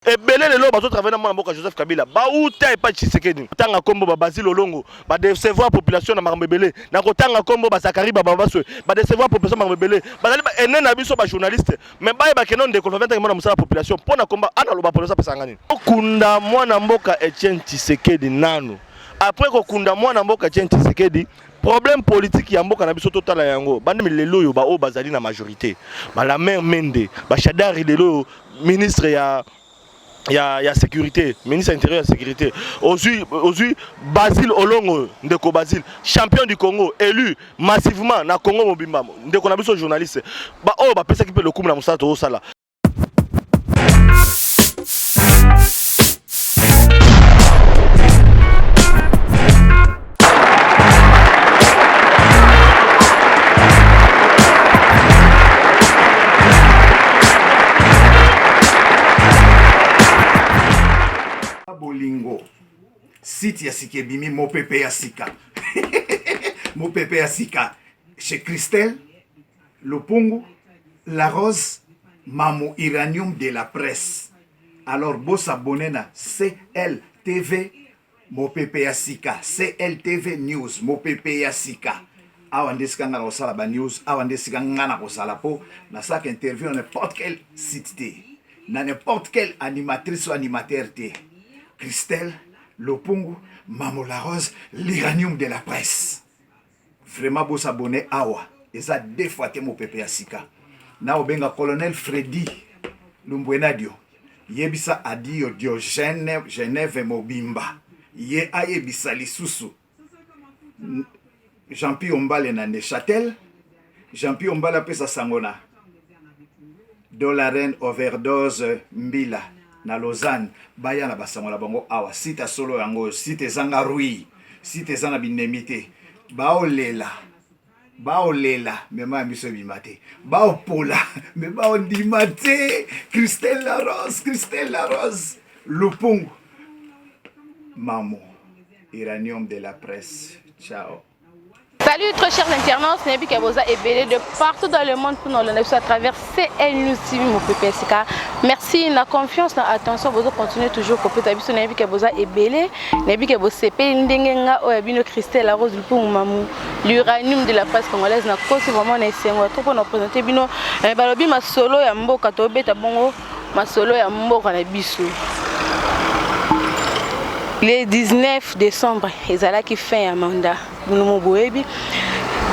Et belé le loba travailler dans mboka Joseph Kabila. Ba uta et pas Tshisekedi. Tanga kombo ba Basile Olongo, ba décevoir population na marbelé. Na ko tanga kombo ba Zakari ba baso, ba décevoir population marbelé. Ba dali ba enen na biso ba journaliste. Mais ba ba kenon de konférence na mona population pona komba ana loba pour ça pesangani. Okunda mwana mboka Etienne Tshisekedi nanu. Après kokunda mwana mboka Etienne Tshisekedi, problème politique ya mboka na biso totala yango. Bande lelo yo ba o bazali na majorité. Ba la mère Mende, ba Chadari lelo ministre ya sécurité, ministre intérieur de sécurité. Aujourd'hui, Basile Olongo, Ndeko Basile, champion du Congo, élu massivement na Congo Mobimba. Ndeko na biso journaliste. Ba oh ba pesa ki pe le coup na musala to sala. Bolingo site ya Sikebimi Mopepe ya Sika Mopepe ya Sika chez Christelle Lopungu La Rose Mamou Iranium de la presse. Alors boss abonné na CLTV Mopepe ya Sika, CLTV News Mopepe ya Sika. Awa ndesika ngana kosala ba news, awa ndesika ngana kosala po na sak interview na n'importe quel site te, na n'importe quel animatrice ou animateur te. Christelle Lopungu, Mamou La Rose, l'Iranium de la presse. Vraiment beau s'abonner awa. Et ça deux fois te Mopepe ya Sika. Na obenga colonel Freddy Lumbwenadio. Yebisa adio Diogène Genève Mobimba. Ye ayebisa lisusu. Jean-Pierre Ombale na Neuchâtel. Jean-Pierre Ombale pesa sangona. Dolaren overdose Mbila. Na Lausanne, baya na basangola bango awa site solo yango, site zanga rui, site zana binemite. Baolela, mema miso bimate. Baopola, me baondimate. Christelle La Rose, Lopungu, Mamou, Iranium de la presse. Ciao. Salut très chers internautes, Nebi Kaboza est belé de partout dans le monde pour nous le à travers CL News TV Mopepe ya Sika. Merci la confiance, la attention, vous continuez toujours copier ta biso Nebi Kaboza est belé, Nebi Kaboza CP ndengenga oyabino Christelle La Rose pour Mamou, l'uranium de la presse congolaise na kosi vraiment na esengo trop pour nous présenter bino balobi ma solo ya mboka to beta bongo ma solo ya mboka na biso. Le 19 décembre, ezala ki fin ya mandat. Bunumo boyebi.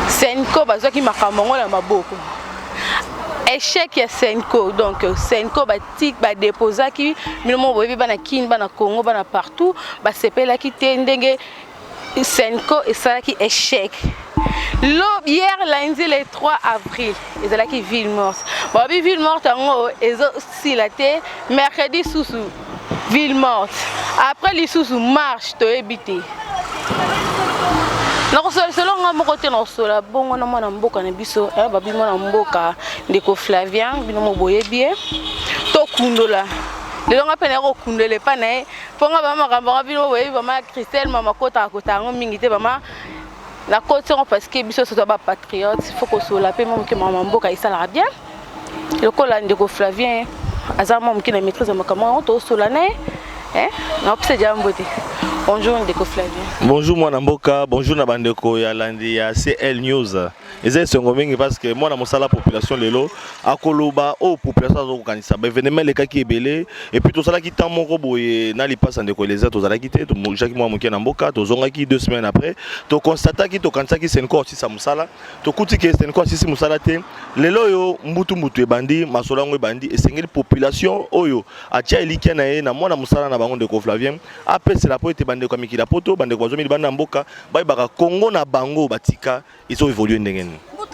Senko bazaki makamongo na maboko. Échec ya Senko, donc Senko batik ba déposaki bunumo boyebi bana kin bana Congo bana partout, ba sepela ki te ndenge Senko ezala ki échec. Hier lundi le 3 avril, ezala ki ville morte. Babi ville morte ngo ezo silate mercredi susu. Ville morte. Après les sous marche to ebité. Non selon nga moko te no sola bongo na mwana mboka na biso babi mwana mboka ndeko Flavien bino mo boyebie to kundola. Le nga pena ko kundele pa na ponga ba makamba bino boyebi ba ma Christelle mama kota ngo mingi te ba ma la côte parce que biso soto ba patriote, il faut ko sola pe mo ke mama mboka isala bien. Le ko la ndeko Flavien azama mkina maîtrise makama to sola na bonjour Ndeko Flavien. Bonjour mwana mboka, bonjour na bandeko ya landi ya CL News. Eza songo mingi parce que mwana mosala population lelo akoloba o population zo kanisa ba événement le kaki ebele et puis to sala ki tant moko boye na lipasa ndeko leza to sala ki te to jaki mwa moki na mboka to zonga ki 2 semaines après to constata ki to kanisa ki senko aussi sa musala to kuti ki senko aussi musala te lelo yo mbutu ebandi masola ngo ebandi esengeli population oyo atia elikia na ye na mwana musala na bango Ndeko Flavien apese la poete bande kwa mikila poto bande kwa zomi banda mboka bai baka Congo na bango batika iso évoluer ndengeni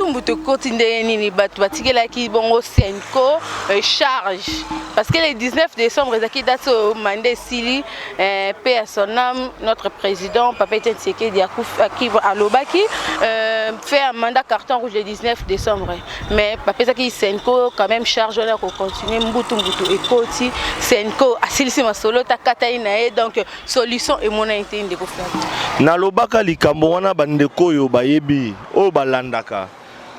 mutu koti ndengeni ni batu batikela ki bongo Senko charge parce que le 19 décembre ezaki date au mandé sili paix à son âme notre président Papa Etienne Tshisekedi qui alobaki fait un mandat carton rouge le 19 décembre mais Papa ezaki Senko quand même charge on a continuer mbutu et koti Senko asilisi masolo ta katayi na ye donc solution et mon été Ndeko Flavien na lobaka likambo wana bandeko yo bayebi o balandaka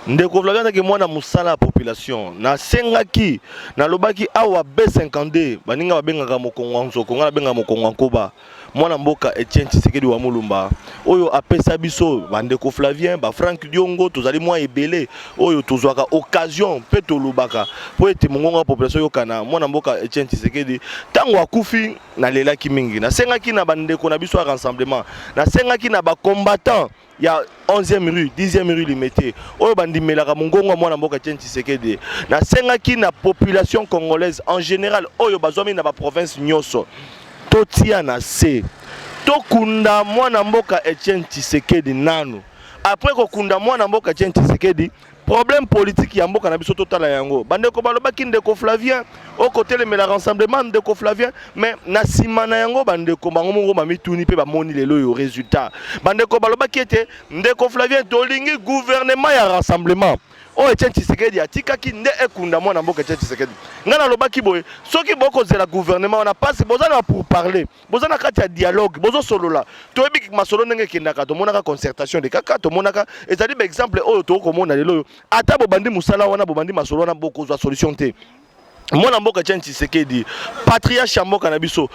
ndeko Flavien que moi na musala la population na sengaki na lobaki awa B52 baninga babengaka mokongo nzoko ngala benga mokongo nkoba mwana mboka Etienne Tshisekedi wa Mulumba oyo apesa biso bandeko Flavien ba Frank Diongo tozali mwa ebele oyo tozwaka occasion pe tolubaka po ete mongongo ya population yokana mwana mboka Etienne Tshisekedi tango akufi na lelaki mingi na sengaki na bandeko na biso ya rassemblement na sengaki na ba combattant ya 11e rue 10e rue limité oyo bandimelaka mongongo mwana mboka Etienne Tshisekedi na sengaki na population congolaise en général oyo bazwami na ba province nyonso totia na se tokunda mwana mboka Etienne Tshisekedi nanu après kokunda mwana mboka Etienne Tshisekedi problème politique ya mboka na biso totala yango bandeko balobaki ndeko Flavien au côté le rassemblement ndeko Flavien mais na sima na yango bandeko bango mongo mamituni pe bamoni lelo yo résultat bandeko balobaki ete ndeko Flavien tolingi gouvernement ya rassemblement o Etienne Tshisekedi atikaki nde ekunda mwana mboka Etienne Tshisekedi ngana lobaki boye soki boko zela gouvernement on a passé bozana pour parler bozana kati ya dialogue bozo solola toyebi masolo ndenge kendaka to monaka concertation de kaka to monaka ezali ba exemple oyo to komona lelo ata bobandi musala wana bobandi masolo wana boko zwa solution te mwana mboka Etienne Tshisekedi patriarche ya mboka na biso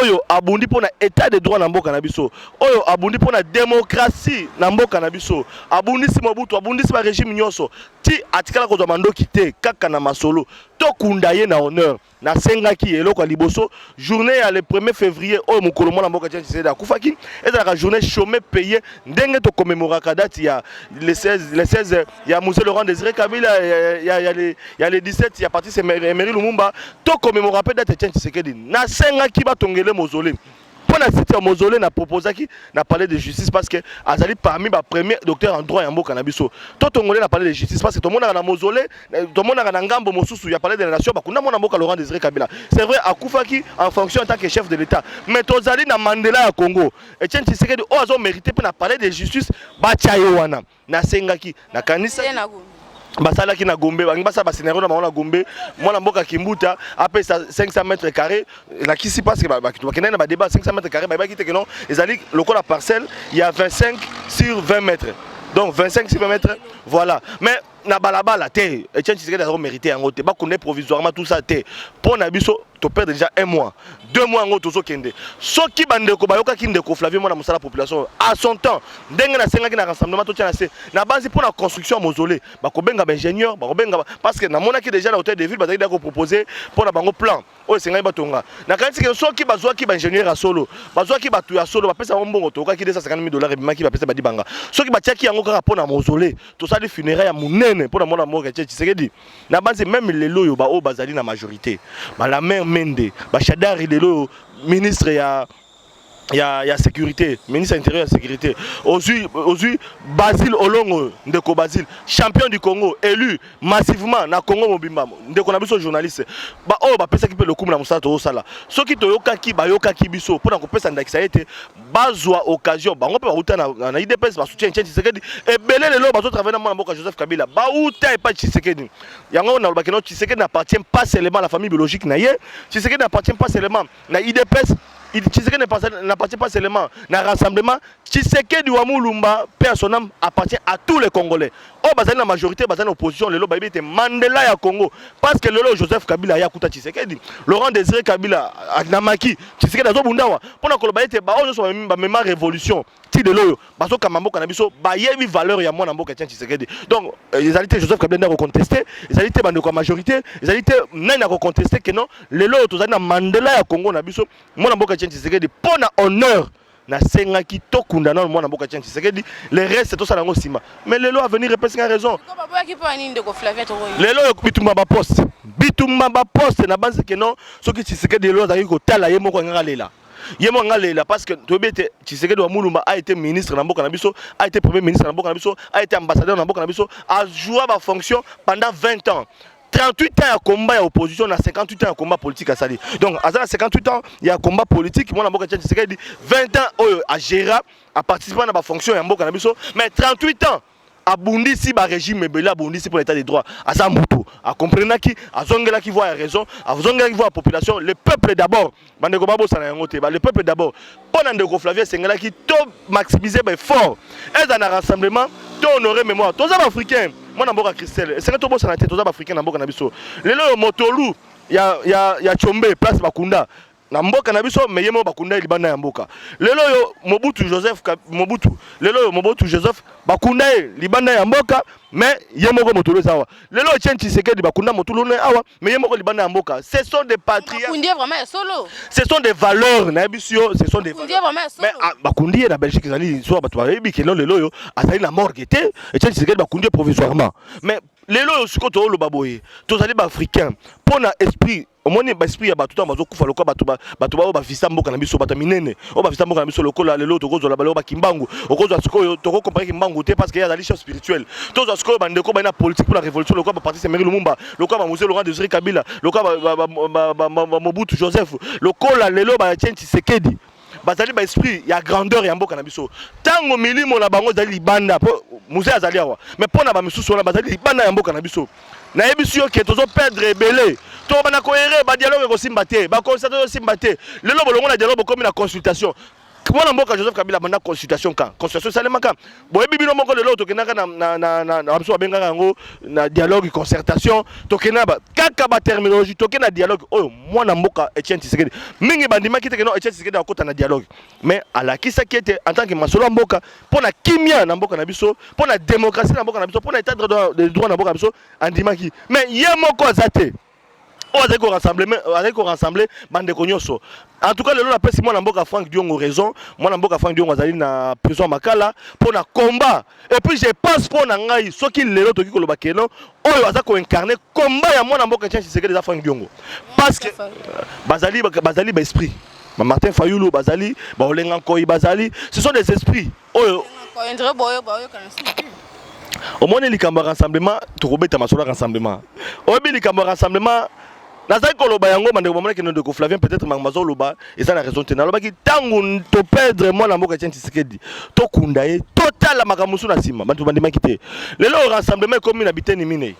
oyo abundi pona état de droit na mboka na biso oyo abundi pona démocratie na mboka na biso abundi si Mobutu abundi si ba régime nyonso ti atikala kozwa mandoki te kaka na masolo to kunda ye na honneur na sengaki eloko liboso journée ya le 1er février oyo mokolo mwana mboka Etienne Tshisekedi akufaki ezalaka journée chômé payé ndenge to commémoraka date ya le 16 ya Musée Laurent Désiré Kabila ya le 17 ya parti Emery Lumumba to commémora pe date Etienne Tshisekedi na sengaki batongele mausolée pour la cité mausolée na proposaki na palais de justice parce que azali parmi ba premier docteur en droit ya mboka na biso to tongolé na palais de justice parce que to mona na mausolée to mona na ngambo mosusu ya palais de la nation bakunda mona mboka Laurent Désiré Kabila c'est vrai akufaki en fonction en tant que chef de l'état mais tozali na Mandela ya Congo Etienne Tshisekedi o azo mérité pe na palais de justice ba chayo wana na sengaki na kanisa basalaki na Gombe bangi basala ba scénario na bango Gombe mwana mboka Kimbuta apesa 500 mètres carrés na kisi parce que bakenda na ba débat 500 mètres carrés ba kite que non ezali lokola parcelle il y a 25 sur 20 mètres donc 25 sur 20 mètres voilà mais na balabala te Etienne Tshisekedi a mérité yango te ba connaît provisoirement tout ça te pour na biso to perdre déjà 1 mois 2 mois ngo tozo kende soki bandeko bayoka ki ndeko Flavien mona musala population à son temps ndenge na senga ki na rassemblement to tia na se na base pour la construction mausolée ba ko benga ba ingénieur ba ko benga parce que na mona ki déjà na hôtel de ville ba dako ko proposer pour na bango plan o senga ba tonga na kanti ke soki bazwa ki ba ingénieur à solo bazwa ki ba tu ya solo ba pesa mbongo to ka ki $250,000 bi maki ba pesa ba dibanga soki ba tia ki yango kaka pour na mausolée to sali funérailles ya munene pour na mona moko Etienne Tshisekedi na base même lelo yo ba o bazali na majorité ba la mère Mende Bachadari lelo ministre ya sécurité ministre intérieur ya sécurité aujourd'hui Basile Olongo ndeko Basile champion du Congo élu massivement na Congo mobimba ndeko na biso journaliste ba o ba pesa ki pe lokumu na musala to sala soki to yokaki ba yokaki biso pona ko pesa ndakisa ete bazwa occasion bango pe ba uta na IDPS ba soutien Etienne Tshisekedi et belé lelo ba zo travailler na mwana mboka Joseph Kabila ba uta et pas Tshisekedi yango na lobaki no Tshisekedi n'appartient pas seulement à la famille biologique na ye Tshisekedi n'appartient pas seulement na IDPS Tshisekedi n'appartient pas seulement à rassemblement. Tshisekedi wa Mulumba, père son âme, appartient à tous les Congolais. Oh, bazali la majorité, bazali l'opposition, le Baby était Mandela ya Congo. Parce que le Joseph Kabila ya kuta Tshisekedi. Laurent Désiré Kabila, Agnamaki, Tshisekedi azo bundawa. Pour que le Baby était baozo sur ma révolution. Ti de l'oyo, baso kamambo kanabiso, bayebi valeur ya mwana mboka Tshisekedi. Donc, les alités Joseph Kabila n'a contesté, les alités bande ko majorité, les alités n'a contesté que non, le lo tozali na Mandela ya Congo na biso, mwana mboka Tshisekedi pona honneur na senga ki tokunda na mwana mboka Tshisekedi le reste to sala ngo sima mais lelo à venir répéter une raison lelo bitumba ba poste na base que non soki Tshisekedi lelo azaki ko tala ye moko ngaka lela yemo ngalela parce que tobete Tshisekedi wa Mulumba a été ministre na mboka na biso a été premier ministre na mboka na biso a été ambassadeur na mboka na biso a joué ba fonction pendant 20 ans 38 ans à combat à opposition, 58 ans à combat politique à Sali. Donc, à 58 ans, il y a combat politique. Moi, je dis 20 ans à gérer, à participer à la fonction, mais 38 ans à Bundisi, à régime, à Bundisi pour l'état des droits. À Zambutu, à comprendre qui, à Zongela qui voit raison, à Zongela qui voit la population, le peuple d'abord. Le peuple d'abord. Pendant que Flavien Sengela qui tout maximiser fort. Et dans un rassemblement, tout honorer mémoire. Tous les Africains. mwana mboka Christelle esenge to bosa na tete toza ba africain na mboka na biso lelo motolu ya Chombe place Bakunda na mboka na biso mais yemo Bakunda libanda ya mboka lelo yo Mobutu Joseph Bakunda libanda ya mboka mais yemo ko motolu sawa lelo Etienne Tshisekedi Bakunda motolu na awa mais yemo ko libanda ya mboka ce sont des patriotes vraiment solo ce sont des valeurs na biso ce sont des valeurs mais Bakundi na Belgique zali so batu ba yebi ke lelo yo azali na morgue te Etienne Tshisekedi Bakundi provisoirement mais lelo yo siko to lo baboye tozali ba africain pona esprit omoni ba esprit ya batu ta bazo kufa lokwa batu ba visa mboka na biso bata minene o ba visa mboka na biso lokola lelo to kozola balo ba kimbangu okozwa siko to ko comparer kimbangu te parce que ya zali chef spirituel tozwa siko ba ndeko ba na politique pour la révolution lokwa ba parti Emery Lumumba lokwa ba Mose Laurent Désiré Kabila lokwa ba Mobutu Joseph lokola lelo ba Etienne Tshisekedi bazali ba esprit ya grandeur ya mboka na biso tango milimo na bango zali libanda po musée azali awa mais pona ba misusu na bazali libanda ya mboka na biso na yebisu yo ke tozo perdre ebele to bana ko ere ba dialogue ko simba te ba constatation simba te lelo bolongo na dialogue comme na consultation mwana mboka Joseph Kabila banda consultation salema ka boyebi bino moko lelo to kenaka na biso bengaka yango na dialogue concertation to kenaba kaka ba terminologie to kena dialogue oyo mwana mboka Etienne Tshisekedi mingi bandima kite keno Etienne Tshisekedi akota na dialogue mais alakisa kete en tant que masolo mboka pona kimia na mboka na biso pona démocratie na mboka na biso pona état de droit na mboka na biso andimaki mais ye moko azate avec au rassembler bande konyoso en tout cas le la pesi mwana mboka Franck Diongo raison mwana mboka Franck Diongo azali na prison makala pour na combat et puis je pense pour na ngai soki lelo toki ko loba keno oyo aza ko incarner combat ya mwana mboka Etienne Tshisekedi za Franck Diongo parce que bazali ba esprit Martin Fayulu bazali ba Olenga Nkoyi bazali ce sont des esprits oyo au moins likambo rassemblement to kobeta masolo rassemblement obi likambo rassemblement nazali koloba yango bande ko monaki ndeko Flavien peut-être mazo loba et ça la raison te naloba ki tango to perdre mwana mboka Etienne Tshisekedi to kunda ye total makamusu na sima bantu bande makite lelo rassemblement comme na biteni mine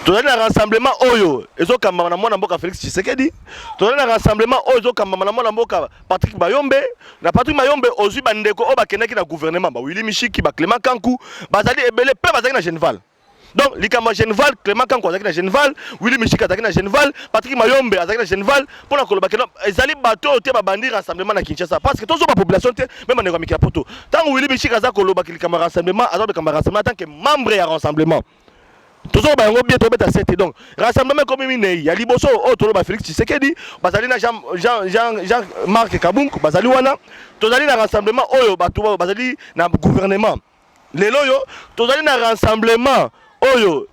tozali na rassemblement oyo ezokamba na mwana mboka Félix Tshisekedi tozali na rassemblement oyo ezokamba na mwana mboka Patrick Mayombe na Patrick Mayombe ozwi bandeko o bakendaki na gouvernement ba Willy Mishiki ba Clément Kankou bazali ebele pe bazali na Genval donc likamba Genval Clément Kankou azaki na Genval Willy Mishiki azaki na Genval Patrick Mayombe azaki na Genval pona koloba keno ezali bato te ba bandi rassemblement na Kinshasa parce que tozo ba population te même ndeko mikila poto tango Willy Mishiki azaki koloba likamba rassemblement azaki kamba rassemblement tant que membre ya rassemblement toujours ba yango bien tobeta sete donc rassemblement comme minei ya liboso o tolo ba Félix Tshisekedi bazali na Jean Marc Kabungu bazali wana tozali na rassemblement oyo bato bazali na gouvernement lelo yo tozali na rassemblement oyo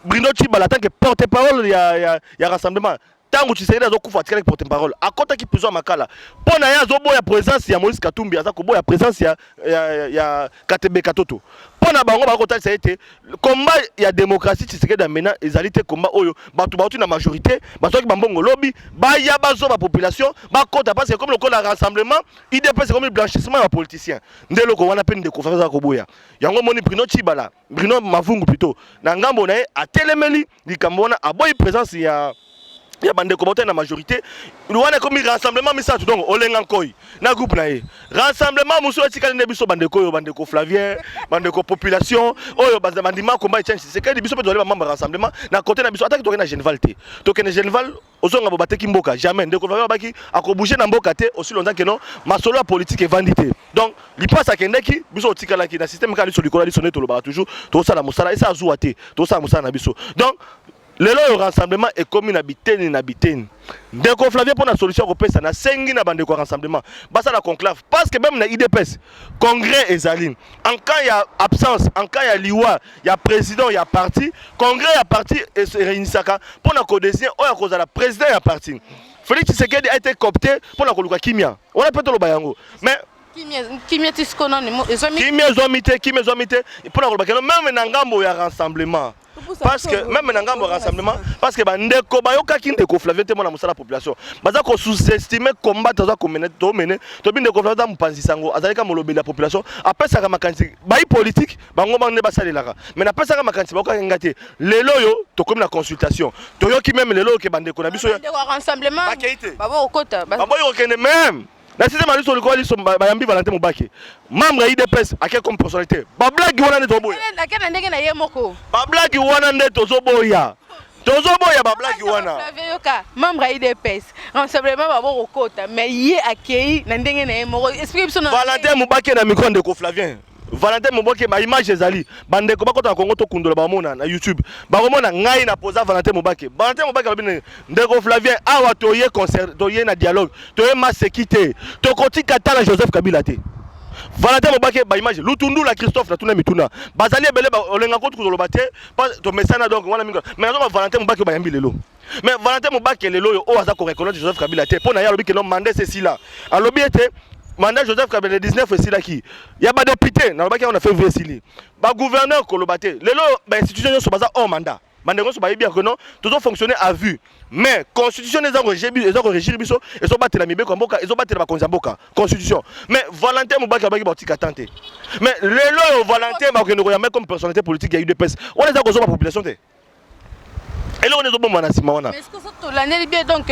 Bruno Tshibala tant que porte-parole ya rassemblement tango Tshisekedi azokufa atikala ki porte-parole akota ki prison makala pona ya zoboya présence ya Moïse Katumbi aza koboya présence ya Katebe Katoto pona bango bakota ça été combat ya démocratie Tshisekedi amena ezalité combat oyo batu bauti na majorité bato ki bambongo lobby ba ya bazo ba population bakota parce que comme le code rassemblement IDP c'est comme le blanchissement ya politicien ndelo ko wana peine de conférence za koboya yango moni Bruno Tshibala Bruno Mavungu plutôt na ngambo na ye atelemeli likambona aboyi présence ya bande ko na majorité wana comme rassemblement misatu donc Olenga Nkoyi na groupe na ye rassemblement muso etikali ne biso bande ko Flavien bande ko population oyo bandima combat Etienne Tshisekedi biso pe doit ba membre rassemblement na côté na biso attaque to na Genval te to na Genval ozonga bo bateki mboka jamais ndeko Flavien baki akobouger na mboka te aussi longtemps que non masolo politique et vandité donc li passe à kendeki biso otikala ki na système ka li solikola li sonné to lo ba toujours to sala musala et ça azua te to sala musala na biso donc lelo yo rassemblement est comme na biteni ndeko Flavien pour na solution ko pesa na sengi na bande ko rassemblement basa la conclave parce que même na IDPS congrès ezali en cas il y a absence en cas il y a liwa il y a président il y a parti congrès il y a parti et se réunissaka pour na ko désigner o ya ko za la président il y a parti Félix Tshisekedi a été coopté pour na ko luka kimia on a peut to lo bayango mais kimia tiskono ni kimia zomité pour na ko luka même na ngambo ya rassemblement parce que même na ngambo rassemblement parce que bandeko bayoka kindeko Flavien te mona musala population baza ko sous-estimer combattre za ko mener to bindeko Flavien mupanzi sango azalika molobi la population après ça makanzi bayi politique bango bande basalelaka mais na pesa makanzi bayoka ngate lelo yo to comme la consultation to yoki même lelo ke bandeko na biso rassemblement babo okota babo yo kende même na système ali sur le quoi liso bayambi Valentin Mubake membre IDPS a comme personnalité ba blague wana ne toboya na kena ndenge na ye moko ba blague wana ne tozoboya ba blague wana yoka membre IDPS rassemblement ba bo kota mais ye akei na ndenge na ye moko explique biso na Valentin Mubake na micro de Flavien Valentin Mubake ma image ezali bande ko bakota Congo to kundola ba mona na YouTube ba mona ngai na posa Valentin Mubake babine ndeko Flavien awa toye concert toye na dialogue toye masekite to kotika tala Joseph Kabila te Valentin Mubake ba image lutundu la Christophe na tuna mituna bazali ebele ba olenga ko tukoloba te to mesana donc wana mingo mais non Valentin Mubake ba yambi lelo mais Valentin Mubake lelo yo o aza ko reconnaître Joseph Kabila te pona ya lobi que non mandé ceci là alobi ete mandat Joseph Kabila 19 aussi là qui il y a pas député na lobi on a fait vesili ba gouverneur kolobate lelo ba institution so baza hors mandat mandengo so ba bien que non toujours fonctionner à vue mais constitution les ont régir biso et so batela mibe ko mboka et so batela ba konza mboka constitution mais Valentin Mubake ba tika tante mais lelo Valentin ba ko ya comme personnalité politique ya UDPS on les a ko population te et là on est au bon manasima wana mais est-ce que ça to l'année bien donc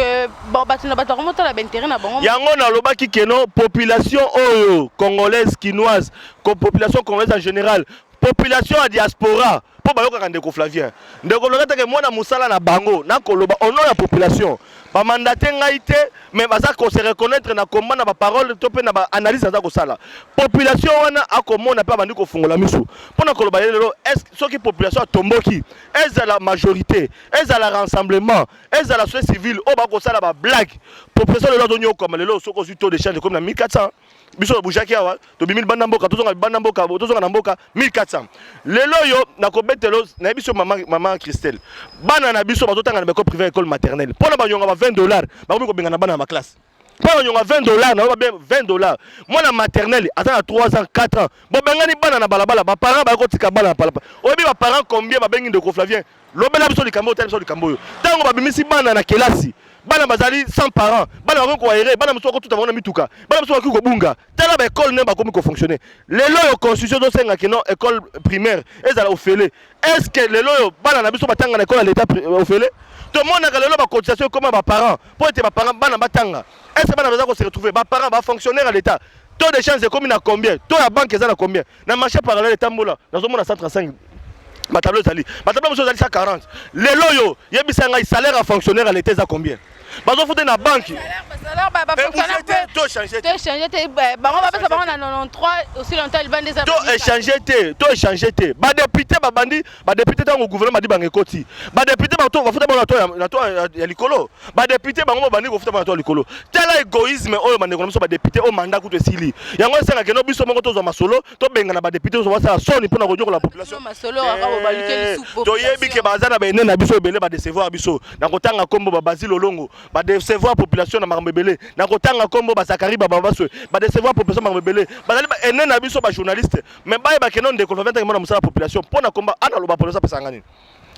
bon batuna bata remonter la intérêt na bango yango na lobaki keno population oyo congolaise quinoise population congolaise en général population à diaspora po bayoka ndeko Flavien ndeko lokata ke mwana musala na bango na koloba ono ya population ba mandate ngai te mais baza ko se reconnaître na komba na ba parole to pe na ba analyse za ko sala population wana akomona pe bandi ko fungola miso pona koloba lelo est ce que population tomboki est la majorité est la rassemblement est la société civile o ba ko sala ba blague population lelo donyo comme lelo soko su taux de change comme na 1400 biso bujaki awa to 2000 banda mboka tozonga banda mboka tozonga na mboka 1400 lelo yo na ko betelo na biso maman Christelle bana na biso bazotanga na école privée école maternelle pona ba nyonga ba $20 ba ko benga na bana na classe pona nyonga $20 na ba $20 mwana maternelle atana 3 ans 4 ans bo bengani bana na balabala ba parents ba ko tika bana na balabala obi ba parents combien ba bengi ndeko Flavien lobela biso likambo tani biso likambo yo tango ba bimisi bana na kelasi bana bazali sans parents bana ba ko aéré bana muso ko tuta bana mituka bana muso ko bunga tala ba école ne ba komi ko fonctionner lelo yo constitution do senga que non école primaire ezala ofele est-ce que lelo yo bana na biso batanga na école à l'état ofele to mona ka lelo ba cotisation comme ba parents pour être ba parents bana batanga est-ce que bana baza ko se retrouver ba parents ba fonctionnaire à l'état taux de chance comme na combien taux ya banque ezala combien na marché parallèle tambola na zo mona 135 ma tableau zali 140 lelo yo yebisa ngai salaire à fonctionnaire à l'état za combien bazo fouté na banque salaire ba fonctionnaire to changer bango ba pesa bango na 93 aussi longtemps il bande des to changer te ba député ba bandi ba député dans le gouvernement di bango ekoti ba député ba to ba fouté bango na to ya likolo ba député bango bandi ko fouté bango na to likolo tela égoïsme oyo bande ko ba député o mandat ku to sili yango senga ke no biso moko to zo masolo to benga na ba député zo wasa soni pona ko jokola population masolo akabo ba likeli soupe to yebi ke bazana ba ene na biso ebele ba décevoir biso na kotanga kombo ba Basile Olongo ba décevoir population na Marambebele na kotanga kombo ba Zakari ba Babaswe ba décevoir population na Marambebele bazali ba ene na biso ba journaliste mais ba ba kenon de konventa ke mona musala population pona komba ana loba population pesa ngani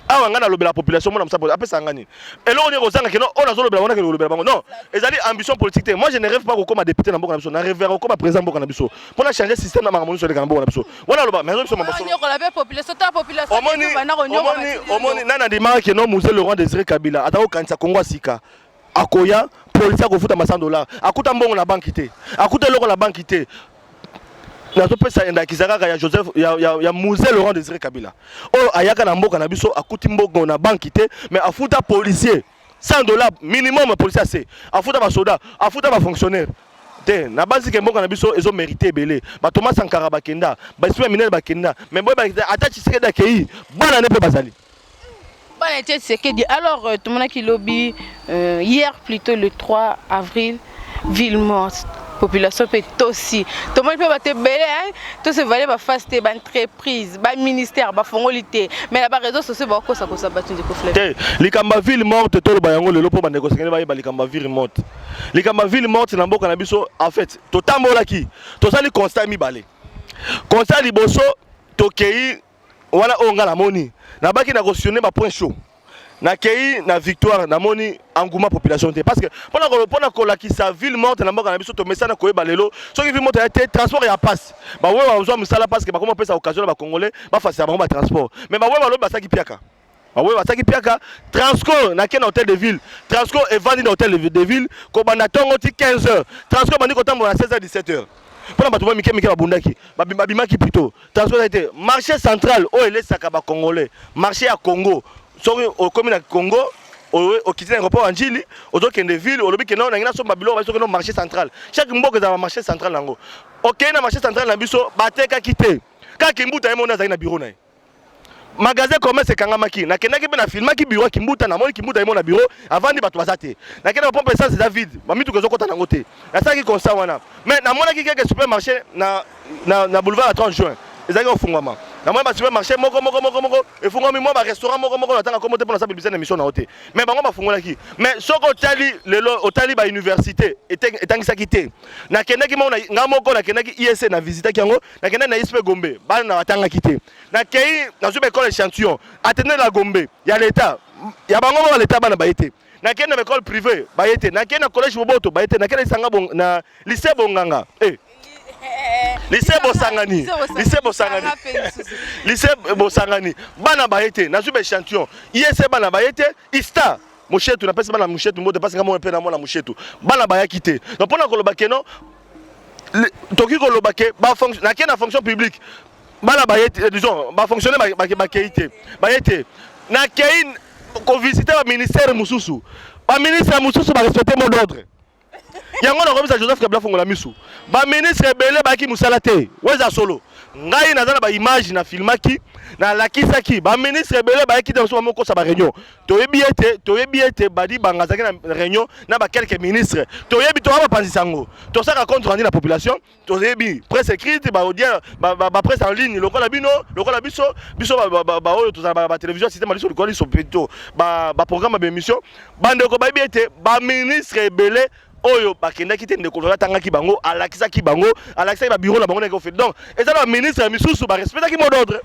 awa ngana lobela population mona musala apesa ngani elo on kozanga kenon on azo lobela wana ke lobela bango non ezali ambition politique moi je ne rêve pas comme député na mboka na biso na rêve comme président mboka na biso pona changer système na makambo sur le mboka na biso wana loba mais biso mabaso omoni nana ndima ke non Mzee Laurent Désiré Kabila atako kanisa Kongo sika akoya police akofuta $100 akuta mbongo na banki te akuta loko na banki te na to pesa enda kizaka ya Joseph ya Mzee Laurent Désiré Kabila o ayaka na mboka na biso akuti mbongo na banki te mais afuta policier $100 minimum policier c'est afuta ba soda afuta ba fonctionnaire te na base ke mboka na biso ezo mériter belé ba Thomas Sankara bakenda ba Esprit Minel bakenda mais boy ba attache sekeda kei bana ne pe bazali. Alors, tout le monde qui lobby, hier plutôt le 3 avril, ville morte, population peut aussi. Tout le monde peut battre belé, tout se valait ba faste, ba entreprise, ba ministère, ba fongolité. Mais là-bas réseaux sociaux, ba quoi ça battu de conflit. Les kamba ville morte, tout le bayango le lopo ba négocier ba les kamba ville morte. Les kamba ville morte na mboka na biso en fait, to tambola ki, to sali constat mi balé. Constat liboso to kei wana onga la moni. Na baki na cautionner ba point chaud. Na kei na victoire na moni engouement population parce que pona ko la ki sa ville morte na mboka na biso to mesana ko eba lelo soki ville morte été transport ya passe ba wewa besoin musala parce que ba comment pesa occasion ba congolais ba face ba transport mais ba wewa lo ba saki piaka oui, basaki piaka Transco na ken hôtel de ville. Transco est vendu dans hôtel de ville ko bana tongo ti 15h. Transco bandi ko tambo na 16h 17h. Pour ba mike babundaki babimaki plutôt. Transco a été marché central o elesaka ba congolais. Marché à Congo. Soki au commune à Congo au quitter l'aéroport en Jili, au doc de ville, au lobby que non, on a son babylon, on va marché central. Chaque mboka dans marché central nango. OK, na marché central na biso bateka quitter. Quand Kimbuta est mon na bureau na. Magasin commerce kangamaki na kenaki be na filmaki bureau Kimbuta na moni Kimbuta imo na bureau avant di bato bazate na kena pompe essence David mamitu ko zokota na ngote na saki constat wana mais na mona ki quelques supermarché na boulevard à 30 juin ezaki ofungwama na mona ba supermarché moko efungwami mo ba restaurant moko na tanga komote pour na sa publicité na mission na hote mais bango ba fungolaki mais soko tali lelo otali ba université etangisaki te na kenaki mo na ngamoko na kenaki ISC na visitaki yango na kenaki na ISP Gombe bana na batangaki te na kei na zuba école échantillon atteindre la Gombe ya l'état ya bango ba l'état bana ba été na kei na école privée ba été na kei na collège Boboto ba été na kei na sanga na lycée Bonganga lycée Bosangani lycée Bosangani bana ba été na zuba échantillon ISC bana ba été ista Mouchetou na pesa bana Mouchetou mo de parce que moi pe na mona Mouchetou bana ba ya quitté donc pour na koloba keno toki koloba ke ba fonction na kei na fonction publique bana bayete disons ba fonctionner ba keité bayete na kein ko visiter ba ministère mususu ba ministre mususu ba respecter mot d'ordre yango na komisa Joseph Kabila fongola misu ba ministre belé ba ki musala te weza solo ngai nazana ba image na filmaki na lakisaki ba ministre belé ba ki te so moko sa ba réunion toyebi ete badi bangazaki na réunion na ba quelques ministres toyebi to ba panzisango to saka compte rendu la population toyebi presse écrite ba audio ba presse en ligne lokola biso ba oyo to ba télévision système liso lokola so plutôt ba programme ba émission bande ko ba yebi ete ba ministre belé oyo bakendaki te ndeko tangaki bango alakisaki ba bureau na bango na ko fait donc eza ba ministre misusu ba respectaki mot d'ordre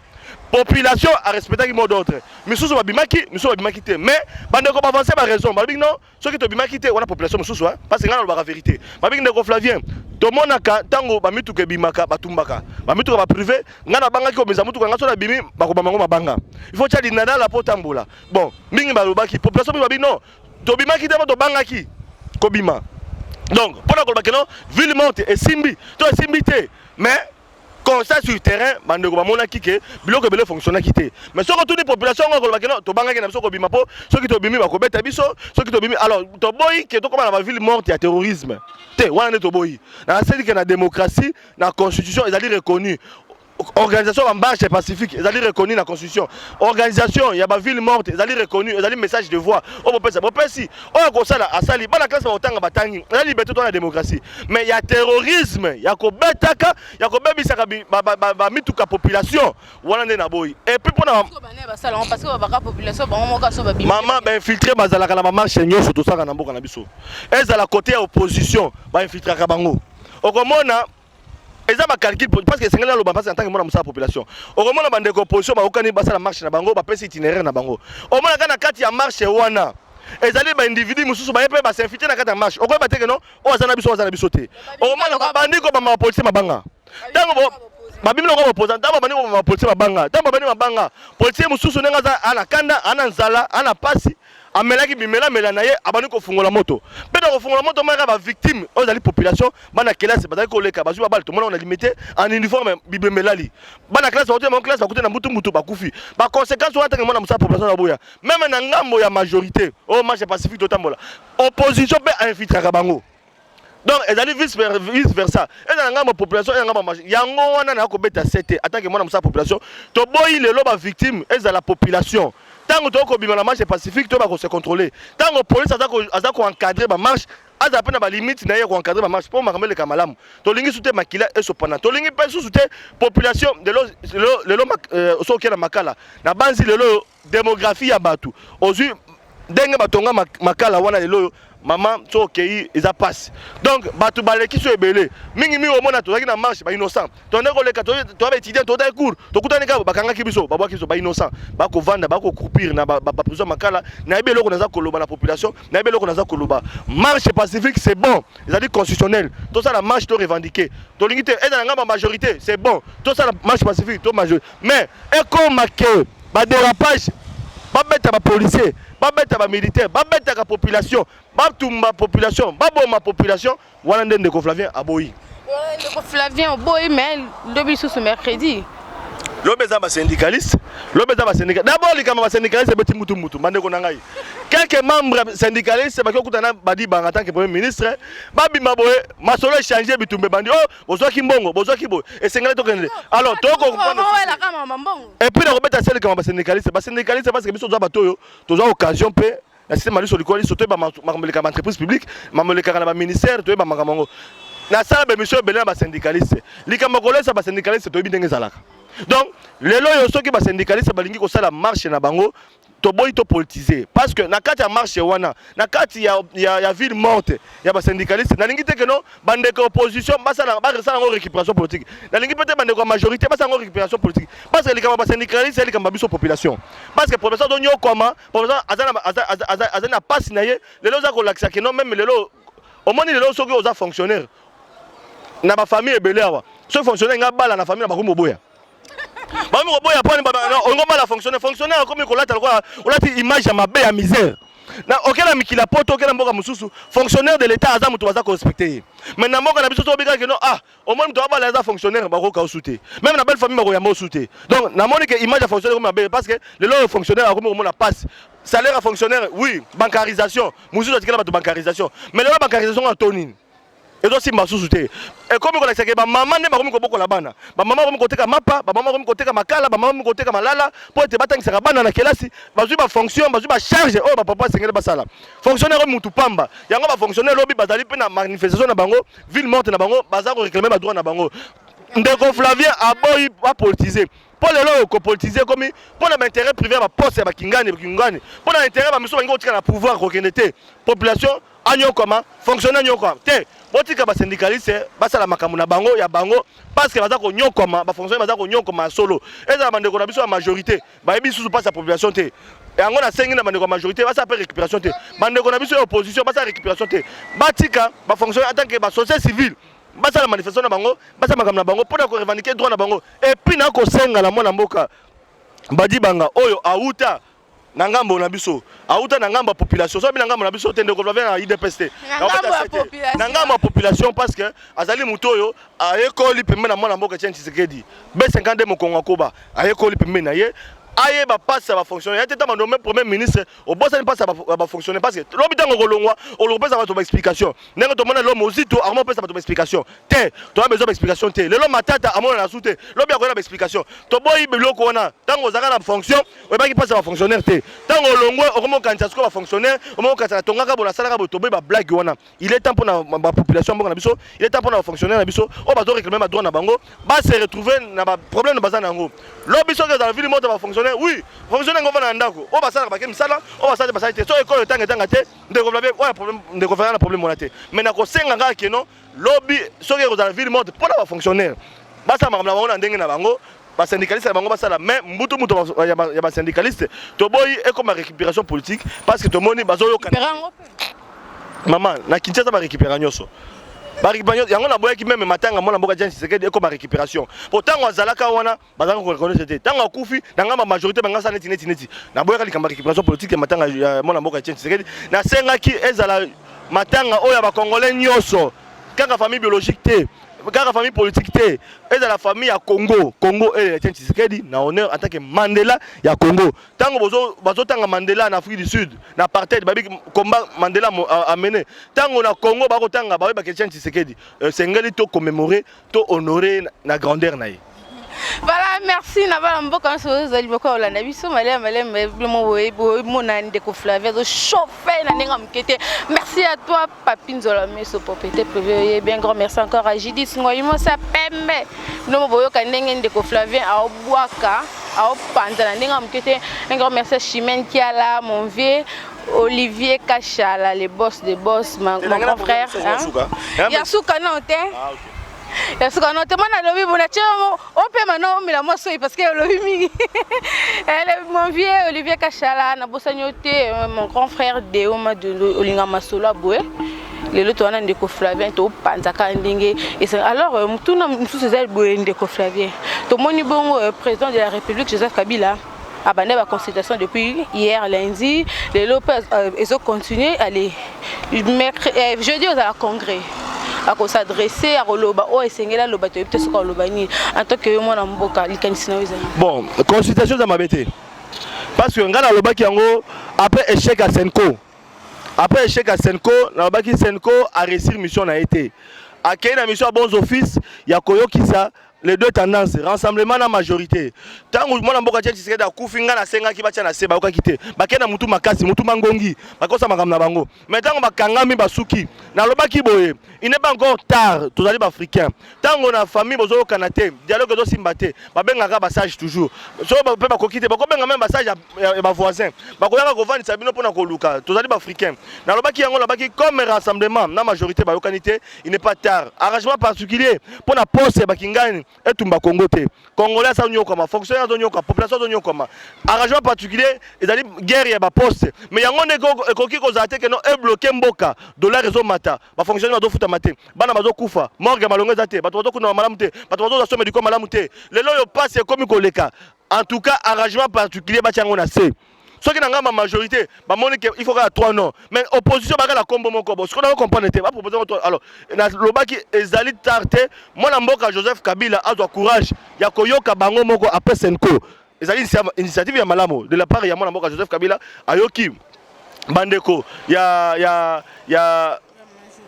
population a respectaki mot d'ordre misusu ba bimaki te mais bande ko ba avancer ba raison ba bing non soki to bimaki te wana population misusu parce que ngana ba vérité ba bing ndeko Flavien to monaka tango ba mituke bimaka batumbaka ba mituka ba privé ngana bangaki ko meza mutuka ngaso na bimi ba ko bango mabanga il faut tali nada la potambola bon mingi ba lobaki population ba bing non to bimaki te to bangaki ko bima. Donc, pour la Colbaceno, ville monte et Simbi, toi Simbi te, mais constat sur le terrain, bande ko bamona kike, biloko bele fonctionner kité. Mais ce que toute population ko Colbaceno, to banga na biso ko bima po, ceux qui to bimi ba ko beta biso, ceux qui to bimi alors to boy que to comme la ville morte il y a terrorisme. Te wana to boy. Na c'est que la démocratie, la constitution est reconnue. Organisation en marche pacifique, ils allaient reconnu la constitution. Organisation, il y a ma ville morte, ils allaient reconnu, ils allaient message de voix. Oh mon père si, oh comme ça là, à Sali, pas la classe autant batangi, la liberté dans la démocratie. Mais il y a terrorisme, il y a ko betaka, il y a ko bebisaka ba mituka population. Voilà na boy. Et puis pour na parce que ba population ba mo ka so ba maman ba infiltrer bazalaka na marche nyoso to saka na mboka na biso. Eza la côté opposition, ba infiltrer ka bango. Okomona eza ba calcul parce que sengela lo ba parce en tant que mona musa population okomona bande ko opposition ba okani basa la marche na bango ba pesi itinéraire na bango omona kana kati ya marche wana ezali ba individu mususu ba yepe ba s'infiltrer na kati ya marche okoba te que non o azana biso te okomona ko bandi ko ba ma police mabanga tango bo babimi lo ko opposant tango bandi ko ba police mabanga tango bandi mabanga police mususu nenga za ana kanda ana nzala ana pasi amelaki bimela na ye abani ko fungola moto pe ko fungola moto maka ba victime ozali population bana classe bazali ko leka bazwa bal to mona on a limité en uniforme bibemelali bana classe hote mon classe ba kote na mutu bakufi ba conséquence wana tango mona musa population na boya même na ngambo ya majorité au marché pacifique to tambola opposition pe infiltrer ka bango donc ezali vice versa ezala ngambo population ezala ngambo yango wana na ko beta 7 attaque mona musa population to boyi lelo ba victime ezala population. Tant que tu as la marche pacifique, tu vas se contrôler. Tant que la police a encadré la marche, elle a la limite pour encadrer la marche. Pour me les camalam. Tu as soutenu Makila et Sopana. Tu as soutenu la population de l'eau Makala. Na banzi de l'eau démographie ya batu. Aujourd'hui, dengue batonga Makala wana de l'eau. Maman, tu es ils a passé. Donc, batu baleki so ebele. Mingi mi omona to na marche ba innocent. To ndeko le kato to ba étudiant to dai cours. To kutani ka bakanga kibiso, ba kibiso ba innocent. Ba ko vanda, ba ko coupir na ba prison makala. Na ebele ko naza koloba na population, na ebele ko naza koloba. Marche pacifique c'est bon. Ils a dit constitutionnel. Tout ça la marche to revendiquer. To lingité et dans la majorité, c'est bon. Tout ça la marche pacifique, to majorité. Mais et comme marqué ba dérapage babeta ba policier, babeta ba militaire, babeta ka population, batumba population, baboma population, wana ndende ko Flavien aboyi. Ndeko Flavien aboyi mais lobi sous mercredi. L'obéza ba syndicaliste, l'obéza ba syndicaliste. D'abord les camarades syndicalistes beti mutu bande ko nangai. Quelques membres syndicalistes ba ko kutana badi ba en tant que premier ministre, babi maboye, masolo changer bitumbe bandi. Oh, bozwa kimbongo, bozwa kibo. Et sengala to kende. Alors to ko comprendre. Et puis na robeta celle camarades syndicalistes, ba syndicalistes parce que biso zo batoyo, to zo occasion pe la système mali sur le colis sauter ba makamoleka entreprise publique, makamoleka na ba ministère, to ba makamongo. Na ça be monsieur Belin ba syndicaliste. Likamokolesa ba syndicaliste to bi ndenge zalaka. Donc, les loyaux qui sont syndicalistes, ils ont la marche na bango, to boy to politiser. Parce que na kati ya marche wana, na kati ya ville morte, ya ba syndicalistes, na lingi te que non, bande ko opposition, ba ça na récupération politique. Na lingi peut-être bande ko majorité, ba ça na récupération politique. Parce que les ba syndicalistes, les biso population. Parce que professeur donyo koma, professeur azana passe naye, les loza ko laxa que non même les lo au moins les lo soki oza fonctionnaire. Na ba famille ebele awa. Ce fonctionnaire nga bala na famille na ba ko boya. Bami roboya poni baba on va la fonctionnaire comme kolata quoi on a dit image ya mabe ya misère na okela mikila poto okela mboka mususu fonctionnaire de l'état azamu to baza ko respecter mais na mboka na biso to bika que non ah au moins to bala za fonctionnaire ba ko ka souter même na belle famille ba ko ya mo souter donc na moni que image ya fonctionnaire comme mabe parce que le lot fonctionnaire comme on la passe salaire à fonctionnaire oui bancarisation mususu atikela ba to bancarisation mais le bancarisation en tonine. Et donc si masusu te et comme on a dit que maman ne bakomi ko bokola bana ba maman ko koteka mapa ba maman ko koteka makala ba maman ko koteka malala pour te batangisa bana na kelasi bazui ba fonction bazui ba charge oh ba papa sengela basala fonctionnaire mutu pamba yango ba fonctionnaire lobi bazali pe na manifestation na bango ville morte na bango baza ko réclamer ba droit na bango ndeko Flavien aboyi ba politiser pour les lois ko politiser comme pour l'intérêt privé ba poste ba kingani pour l'intérêt ba miso bango tika na pouvoir ko kenete population anyo comment fonctionnaire anyo quoi te botika ba syndicaliste basala makambo na bango ya bango parce que baza ko nyokoma ba fonctionnaire baza ko nyokoma solo eza bandeko na biso la majorité ba yebi susu passe la population te et angona sengi na bandeko majorité basa pe récupération te bandeko na biso opposition basa récupération te batika ba fonctionnaire en tant que ba société civile basa la manifestation na bango basa makambo na bango pour ko revendiquer droit na bango et puis na ko senga la mona mboka badi banga oyo auta na ngambo na biso auta na ngambo population so bi na ngambo na biso tende ko vient na IDPST na ngambo population parce que azali mutoyo ayekoli pembe na mwana mboka Etienne Tshisekedi B52 mokongo koba ayekoli pembe na ye aye ba passe ba fonctionner ya teta mandome premier ministre au boss ne passe ba fonctionner parce que lobi tango kolongwa o lo pesa ba to explication nengo to mona lo mozito armo pesa ba to explication te to a besoin d'explication te le lo matata amona na soute lobi akona ba explication to boyi biloko wana tango zaka na fonction o ba ki passe ba fonctionnaire te tango longwe o komo kanisa ko ba fonctionnaire o mo kanisa tongaka bona sala ka bo to boyi ba blague wana il est temps pour na population mboka na biso il est temps pour na fonctionnaire na biso o ba to réclamer ba droit na bango ba se retrouver na ba problème na bazana ngo lobi so que dans la ville morte ba fonctionnaire oui fonctionnaire ngova na ndako o basala ba ke misala o basala ba salite so école tanga te ndeko Flavien ouais problème ndeko Flavien na problème wana te mais na ko senga nga ke non lobby so que dans la ville morte pour ba fonctionnaire basa makamla bango na ndenge na bango ba syndicaliste na bango basala mais mbutu mutu ya ba syndicaliste to boyi et comme récupération politique parce que to moni bazo yo maman na Kinshasa ba récupérer nyoso yango na boyaki même matanga mona mboka Etienne Tshisekedi eko ba récupération pourtant wazalaka wana bazanga ko reconnaître te tango akufi na ngamba majorité banga sa neti na boyaka likamba récupération politique matanga mona mboka Etienne Tshisekedi na sengaki ezala matanga oya ba congolais nyoso kaka famille biologique te kaka famille politique te ezala famille ya Congo et Etienne Tshisekedi na honneur en tant que Mandela ya Congo tango bazo tanga Mandela en Afrique du Sud na apartheid babi combat Mandela a mené tango na Congo ba ko tanga ba Etienne Tshisekedi sengeli to commémorer to honorer na grandeur na ye. Voilà, merci Nabala Mboka Sozali Boko la Nabiso Malem Mona Ndeko Flavien de chauffer na nenga mkete. Merci à toi Papine Zola Meso propriété privée. Bien grand merci encore à Jidis Ngoyimo sa pembe. No boyo ka ndenge Ndeko Flavien a obwaka a opanda na nenga mkete. Un grand merci à Chimène Kiala mon vieux Olivier Kachala les boss des boss mon grand frère. Yasuka non te. Ah OK. Est-ce qu'on a demandé à l'objet on peut maintenant mais la moisson parce que l'objet mon vieux Olivier Kachala na bosagnoté mon grand frère Deoma de Olinga Masola Boué les autres on a Ndeko Flavien to panzaka ndenge et alors tout na mususu ezali Boué Ndeko Flavien to moni bongo président de la République Joseph Kabila abandonné la consultation depuis hier lundi. Les Lopez, ils ont continué à aller jeudi aux à congrès. À s'adresser à Roloba, oh, et c'est là le bateau, peut-être sur Lobani, en tant que moi, bon, consultation de ma bête. Parce que ngana lobaki yango après échec à Senko. Après échec à Senko, lobaki Senko a réussi mission na été. A créé une mission à bons offices, il y a Koyokisa. Les deux tendances, rassemblement na majorité. Tant que moi n'amboka tchèque c'est da kufinga na senga ki bacha na seba oka kité. Bakena mutu makasi, mutu mangongi, bakosa makamna bango. Maintenant on bakangami basuki. Na lobaki boye, il n'est pas encore tard, tous les africains. Tant on a famille bozo kanate, dialogue do simbate, babenga passage toujours. So ba ba kokite, ba kobenga même passage ya ba voisin. Ba koyaka ko vandi sabino pona ko luka, tous les africains. Na lobaki yango lobaki comme rassemblement na majorité ba yokanité, il n'est pas tard. Arrangement particulier pour la poste bakingani. Et tout le Congo, Congolais, ça comme fonctionnaires, population, comme arrangement particulier, ils allaient guerre et poste. Mais il y a un écoquille qui a été bloqué Mboka, dollar réseau mata, va fonctionner dans le matin, bana bazo kufa, morgue malongé zate, bato bazo kuna malamute, bato bazo assomme du malamute. Les lois passent comme koleka. En tout cas, arrangement particulier, bachango na se. Ceux qui n'ont pas la majorité, il faut qu'il y ait 3 noms. Mais l'opposition, il y a la combo. Ce qu'on a compris, alors, le baki ezali tarte, moi, je Joseph Kabila a du courage. Il y a Koyoka Bango Moko après Senko. Ezali initiative ya malamo de la part de moi, Joseph Kabila, Ayoki Bandeko, il y a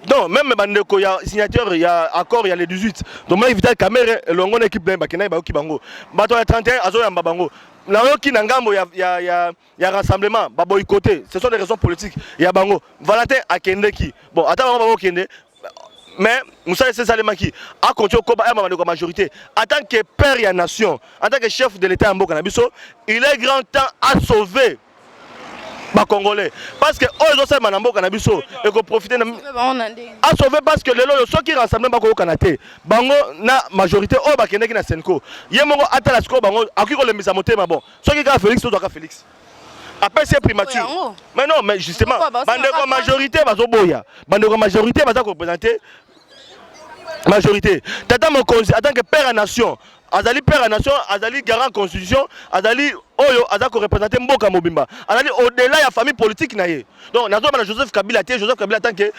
non, même Bandeko, il y a signature, il y a accord, il y a les 18. Donc, moi, il y a caméra, l'ongon équipe d'un bakina, il Bango. Bato, il y a 31, Azo Yamba Bango. Il y a rassemblement, boycotté. Ce sont des raisons politiques. Il y a Bango. Valentin Akendeki. Bon, attends, Bango Kende. Mais Moussa Salemaki a continué à majorité. En tant que père et nation, en tant que chef de l'État en Bokanabiso, il est grand temps à sauver les Congolais. Parce que eux aussi manambo canabiso et qu'on profiter à sauver parce que les lois ceux qui rassemblent pas au Canada. Bango na majorité oh bakende qui na Senko. Yemongo atala score bango akiko le misamote ma bon. Ceux qui ka Félix to ka Félix. Après c'est primature. Mais non mais justement bandeko majorité bazo boya. Bandeko majorité baza représenter majorité. Tata Mokonzi en tant que père à nation. Azali père à nation, Azali garant constitution, Azali Oyo, Azako représenter Mboka Mobimba. Azali au-delà de la famille politique naie. Donc, nous avons Joseph Kabila, Joseph Kabila en tant que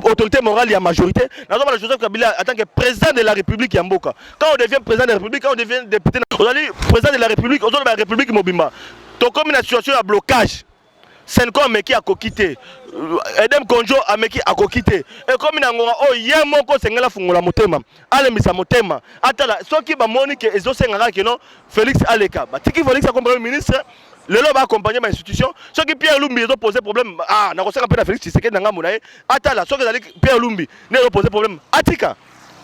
autorité morale et majorité. Nous avons Joseph Kabila en tant que président de la République et Mboka. Quand on devient président de la République, quand on devient député, on dit président de la République, on dit la République Mobimba. Donc, comme une situation de blocage, Senko ameki akokite, Edem Konjo ameki akokite. Et comme il ngora oh yemoko sengela fungola motema, ale misa motema. Atala soki ba moni ke ezo sengala ke non Félix Aleka. Ba tiki Félix comme premier ministre, le lo ba accompagner ma institution. Soki Pierre Lumbi ezo poser problème, ah na ko senga pe na Félix Tshisekedi nanga munaye. Atala soki zali Pierre Lumbi ne zo poser problème. Atika.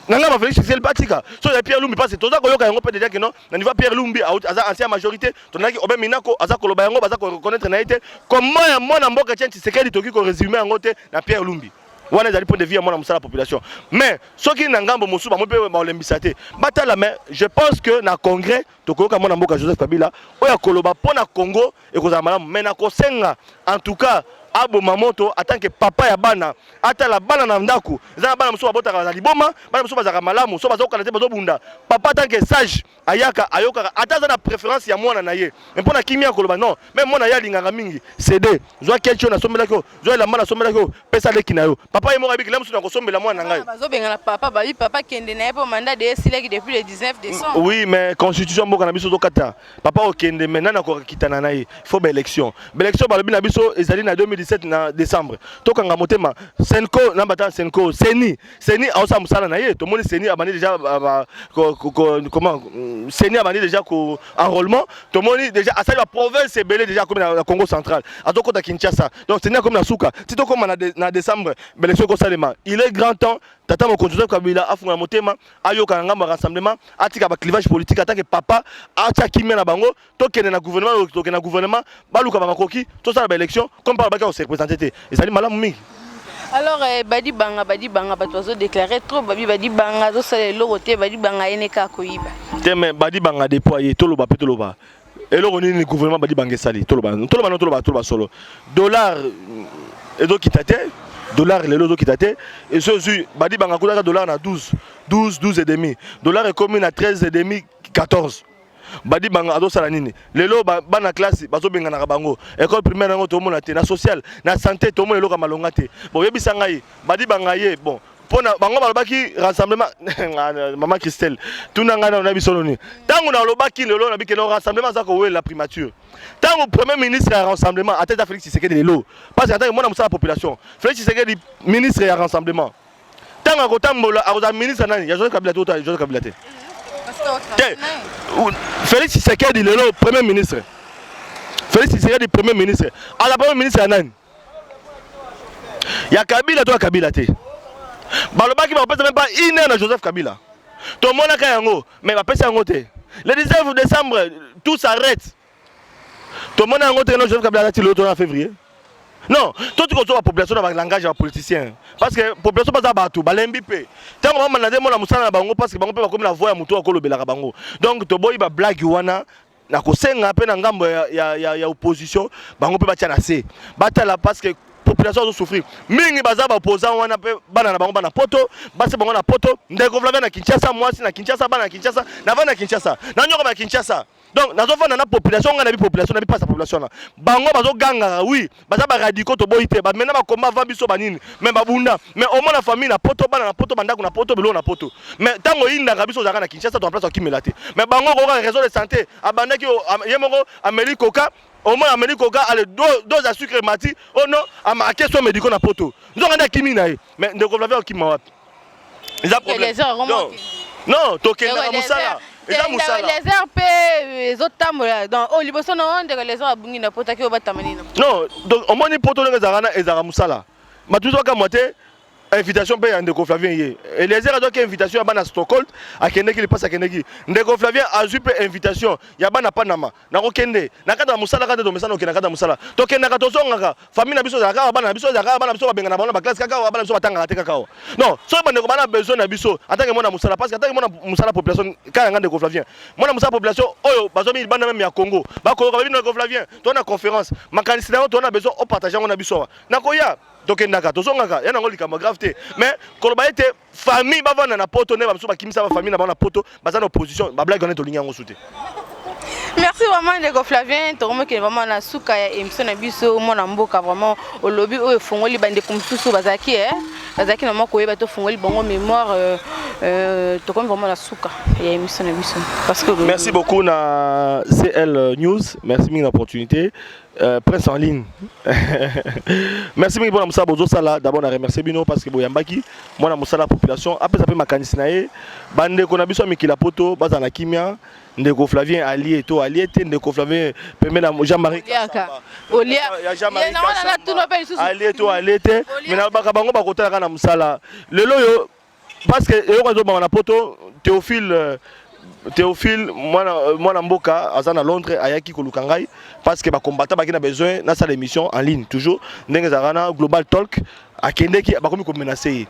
Nanga ma Félix Tshisekedi batika. So ya Pierre Lumbi parce que toza koyoka yango pe déjà que non, na niveau Pierre Lumbi aza ancien majorité, tonaki obe minako aza koloba yango baza ko reconnaître na été comment ya mona mboka tient Tshisekedi toki ko résumer yango te na Pierre Lumbi. Wana ezali point de vue ya mona musala population. Mais soki na ngambo mosuba mo pe ba olembisa te. Batala mais je pense que na congrès tokoyoka mona mboka Joseph Kabila oya koloba pona Congo et kozala malamu mais na kosenga en tout cas Abo Mamoto en tant que papa ya bana ata la bana na ndaku za bana muso bota ka liboma bana muso bazaka malamu so bazo kana te bazo bunda papa en tant que sage ayaka ayoka ata za na préférence ya mwana na ye mais pona kimia koloba non même mwana ya linganga mingi CD zo quelque chose na sombela ko zo la mwana sombela ko pesa le kinayo papa yemo kabiki lamuso na ko sombela mwana ngai bazo benga na papa ba papa kende na po mandat de SILEK depuis le 19 décembre. Oui mais constitution mboka na biso to kata papa o kende maintenant na ko kitana na ye faut ba élection balobi na biso ezali na 2017 na décembre tokanga motema Senko nambata Senko Seni aosa musala na ye to moni Seni abandi déjà comment Seni abandi déjà ko enrôlement to moni déjà asali la province belé déjà comme na Congo central atoko ta Kinshasa donc Seni comme na suka tito comme na décembre élection ko salema il est grand temps tata mo conduire Kabila afunga motema ayoka ngamba rassemblement atika ba clivage politique en tant que papa acha kimia na bango to kene na gouvernement baluka ba makoki to sala ba élection comme par baka se représenter et ça malamu mingi. Alors badi banga bato bazo déclarer trop badi banga zo sala lokote badi banga eneka koyiba teme badi banga déployer toloba pe toloba et le roni gouvernement badi banga sali toloba solo dollar et donc kitate dollar les lozo kitate et ce badi banga ko dollar na 12 et demi dollar est commis à 13 et demi 14 badi banga adosala nini lelo bana classe bazobenga na bango école primaire ngo to mona te na social na santé to mona lelo ka malonga te bon yebisa ngai badi banga ye bon pona bango balobaki rassemblement maman Christelle tuna ngana na biso noni tango na lobaki lelo na bikeno rassemblement za ko la primature tango premier ministre ya rassemblement ateta Félix Tshisekedi lelo parce que tango mona musala population Félix Tshisekedi ministre ya rassemblement tango ko tambola akoza ministre nani ya Joseph Kabila tota Joseph Kabila te Félix Tshisekedi lelo premier ministre Félix Tshisekedi premier ministre ala premier ministre nani ya Kabila to Kabila te balobaki ba pesa même pas une heure na Joseph Kabila to mona ka yango mais ba pesa yango te le 19 décembre tout s'arrête to mona yango te no Joseph Kabila ti le en février non tout ko so la population na ba langage ya politicien parce que population pas za bato balembi pe tango mama na demo na musala na bango parce que bango pe ba komi na voix ya muto akolobela ka bango donc to boyi ba blague wana na ko senga pe na ngambo ya opposition bango pe ba tia na se batala parce que population zo souffrir mingi baza ba opposant wana pe bana na bango bana poto base bango na poto ndeko Flavien na Kinshasa mwasi na Kinshasa bana na Kinshasa na bana na Kinshasa na nyoko ba Kinshasa donc nazo fana na population ngana bi population na bi passe population na bango bazo ganga oui baza ba radicaux to boyite ba mena ba combat va biso banini mais ba bunda mais au moins la famille na poto bana na poto bandako na poto bilo na poto mais tango inda ka biso zaka na Kinshasa to en place okimela te mais bango ko ka réseau de santé abandaki yemoko Amélie Koka au moins Amélie Koka a les doses à sucre mati oh non à ma question médicaux na poto nous on a kimi na mais ndeko Flavien okima wapi ils a problème non toke na musala les RP les autres tambola donc au liboso no on les gens abungi na pota ki obatamani non donc au moins ni poto nga zara ezara musala matuzo ka moté invitation pe ya ndeko Flavien ye et les heures donc invitation ya bana Stockholm akende ki le passe akende ki ndeko Flavien a eu invitation ya bana Panama na ko kende na kata musala kata do mesana okena kata musala to kenda ka to zonga famille na biso za ka bana biso za ka bana biso ba benga na bana ba classe kaka bana biso batanga te kaka non so bana ko bana besoin na biso atake mona musala parce que atake mona musala population ka nga ndeko Flavien mona musala population oyo bazomi bana même ya Congo ba ko ba ndeko Flavien to na conférence makanisi na to na besoin o partager na biso na ko ya tokendaka tozongaka ya nango likambo grave te mais koloba ete famille bavanda na poto ne babiso bakimisa ba famille na bana poto baza na opposition ba blague on tolinga ngo sute. Merci vraiment ndeko Flavien to vraiment que vraiment na suka ya émission na biso mona mboka vraiment au lobby o fongoli bande comme susu bazaki bazaki na moko yeba to fongoli bongo mémoire to comme vraiment na suka ya émission na biso parce que merci beaucoup na CL News merci mille opportunité presse en ligne merci mille pour la bozo sala d'abord na remercier bino parce que boyambaki moi na musala population après ça peut makanisi na ye bande ko na biso mikila poto baza na kimia ndeko Flavien allié to allié te ndeko Flavien pembe na Jean-Marie Olia ya Jean-Marie allié to allié te mais na baka bango bakotala na musala lelo yo parce que yo ko zo na poto Théophile moi mboka azana Londres ayaki ko lukangai parce que ba combattant ba kina besoin na salle émission en ligne toujours ndenge zarana global talk akendeki ba komi ko menacer